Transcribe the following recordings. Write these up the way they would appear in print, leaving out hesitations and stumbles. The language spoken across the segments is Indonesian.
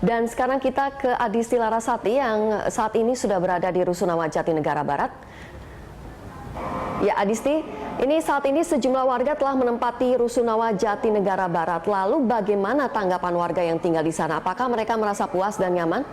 Dan sekarang kita ke Adisti Larasati yang saat ini sudah berada di Rusunawa, Jatinegara Barat. Ya Adisti, ini saat ini sejumlah warga telah menempati Rusunawa, Jatinegara Barat. Lalu bagaimana tanggapan warga yang tinggal di sana? Apakah mereka merasa puas dan nyaman?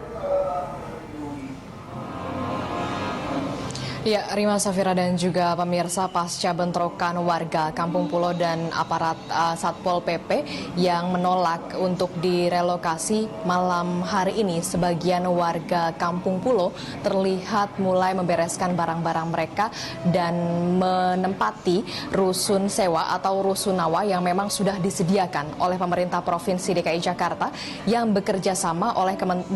Ya, Rima Safira dan juga pemirsa, pasca bentrokan warga Kampung Pulo dan aparat Satpol PP yang menolak untuk direlokasi malam hari ini, sebagian warga Kampung Pulo terlihat mulai membereskan barang-barang mereka dan menempati rusun sewa atau rusunawa yang memang sudah disediakan oleh pemerintah Provinsi DKI Jakarta yang bekerja sama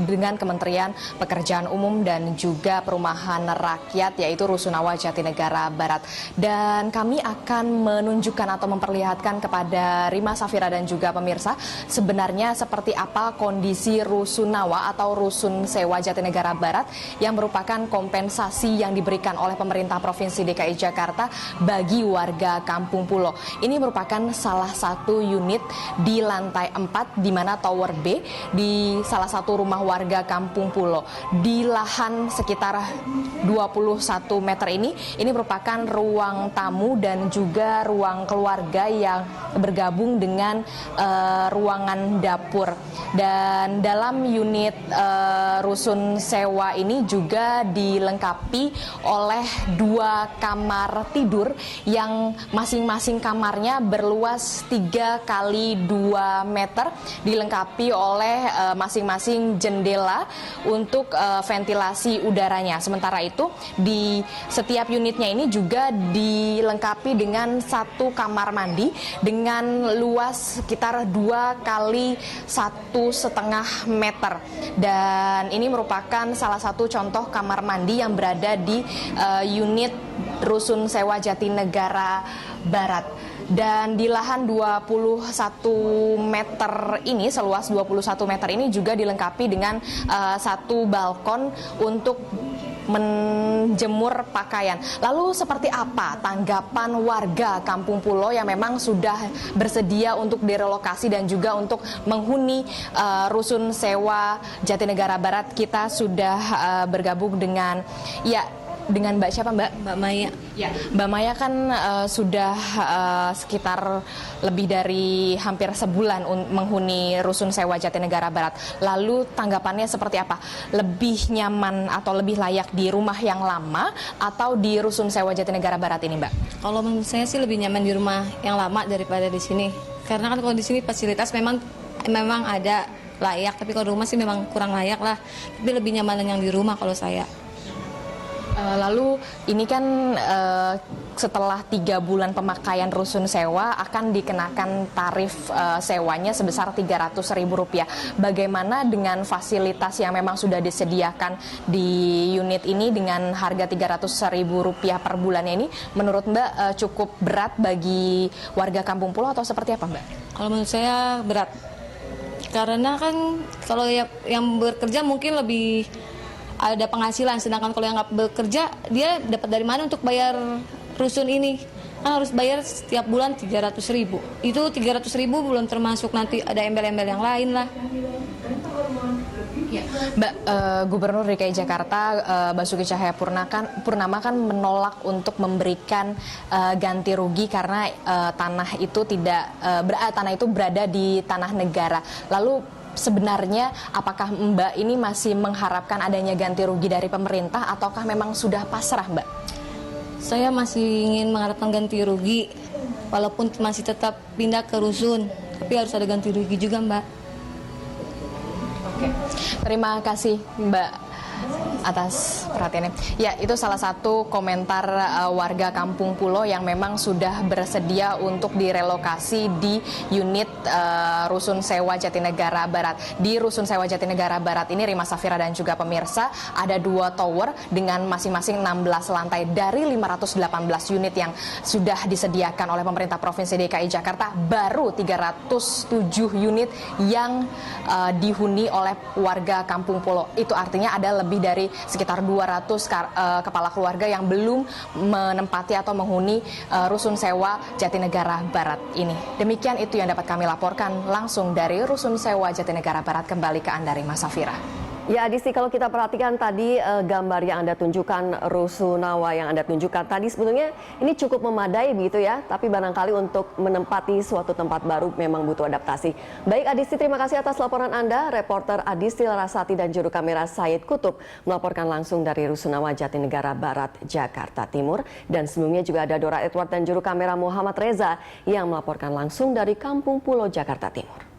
dengan Kementerian Pekerjaan Umum dan juga Perumahan Rakyat, yaitu Rusunawa Jatinegara Barat. Dan kami akan menunjukkan atau memperlihatkan kepada Rima Safira dan juga pemirsa sebenarnya seperti apa kondisi Rusunawa atau Rusun Sewa Jatinegara Barat yang merupakan kompensasi yang diberikan oleh pemerintah Provinsi DKI Jakarta bagi warga Kampung Pulo. Ini merupakan salah satu unit di lantai 4 di mana Tower B di salah satu rumah warga Kampung Pulo. Di lahan sekitar 21 meter ini merupakan ruang tamu dan juga ruang keluarga yang bergabung dengan ruangan dapur. Dan dalam unit rusun sewa ini juga dilengkapi oleh 2 kamar tidur yang masing-masing kamarnya berluas 3 kali 2 meter, dilengkapi oleh masing-masing jendela untuk ventilasi udaranya. Sementara itu di setiap unitnya ini juga dilengkapi dengan 1 kamar mandi dengan luas sekitar 2 kali 1,5 meter. Dan ini merupakan salah satu contoh kamar mandi yang berada di unit Rusun Sewa Jatinegara Barat. Dan di lahan 21 meter ini, seluas 21 meter ini juga dilengkapi dengan 1 balkon untuk menjemur pakaian. Lalu seperti apa tanggapan warga Kampung Pulo yang memang sudah bersedia untuk direlokasi dan juga untuk menghuni Rusun Sewa Jatinegara Barat? Kita sudah bergabung dengan dengan Mbak siapa, Mbak? Mbak Maya. Ya, Mbak Maya kan sudah sekitar lebih dari hampir sebulan menghuni Rusun Sewa Jatinegara Barat. Lalu tanggapannya seperti apa? Lebih nyaman atau lebih layak di rumah yang lama atau di Rusun Sewa Jatinegara Barat ini, Mbak? Kalau menurut saya sih lebih nyaman di rumah yang lama daripada di sini. Karena kan kalau di sini fasilitas memang ada layak, tapi kalau rumah sih memang kurang layak lah. Tapi lebih nyaman yang di rumah kalau saya. Lalu ini kan setelah 3 bulan pemakaian rusun sewa akan dikenakan tarif sewanya sebesar Rp300.000. Bagaimana dengan fasilitas yang memang sudah disediakan di unit ini dengan harga Rp300.000 per bulannya ini? Menurut Mbak cukup berat bagi warga Kampung Pulo atau seperti apa, Mbak? Kalau menurut saya berat. Karena kan kalau yang bekerja mungkin lebih ada penghasilan, sedangkan kalau yang nggak bekerja dia dapat dari mana untuk bayar rusun ini? Kan harus bayar setiap bulan Rp300.000. Itu Rp300.000 belum termasuk nanti ada embel-embel yang lain lah. Ya, Mbak, Gubernur DKI Jakarta Basuki Cahayapurnama kan menolak untuk memberikan ganti rugi karena tanah itu berada di tanah negara. Lalu sebenarnya apakah Mbak ini masih mengharapkan adanya ganti rugi dari pemerintah ataukah memang sudah pasrah, Mbak? Saya masih ingin mengharapkan ganti rugi, walaupun masih tetap pindah ke rusun, tapi harus ada ganti rugi juga, Mbak. Oke. Terima kasih, Mbak, atas perhatiannya. Ya, itu salah satu komentar warga Kampung Pulo yang memang sudah bersedia untuk direlokasi di unit Rusun Sewa Jatinegara Barat. Di Rusun Sewa Jatinegara Barat ini, Rima Safira dan juga pemirsa, ada 2 tower dengan masing-masing 16 lantai dari 518 unit yang sudah disediakan oleh pemerintah Provinsi DKI Jakarta. Baru 307 unit yang dihuni oleh warga Kampung Pulo. Itu artinya ada lebih dari sekitar 200 kepala keluarga yang belum menempati atau menghuni Rusun Sewa Jatinegara Barat ini. Demikian itu yang dapat kami laporkan langsung dari Rusun Sewa Jatinegara Barat. Kembali ke Anda, Rima Safira. Ya Adisti, kalau kita perhatikan tadi gambar yang Anda tunjukkan, rusunawa yang Anda tunjukkan tadi, sebetulnya ini cukup memadai begitu ya, tapi barangkali untuk menempati suatu tempat baru memang butuh adaptasi. Baik Adisti, terima kasih atas laporan Anda. Reporter Adisti Larasati dan juru kamera Said Kutub melaporkan langsung dari Rusunawa Jatinegara Barat, Jakarta Timur. Dan sebelumnya juga ada Dora Edward dan juru kamera Muhammad Reza yang melaporkan langsung dari Kampung Pulo, Jakarta Timur.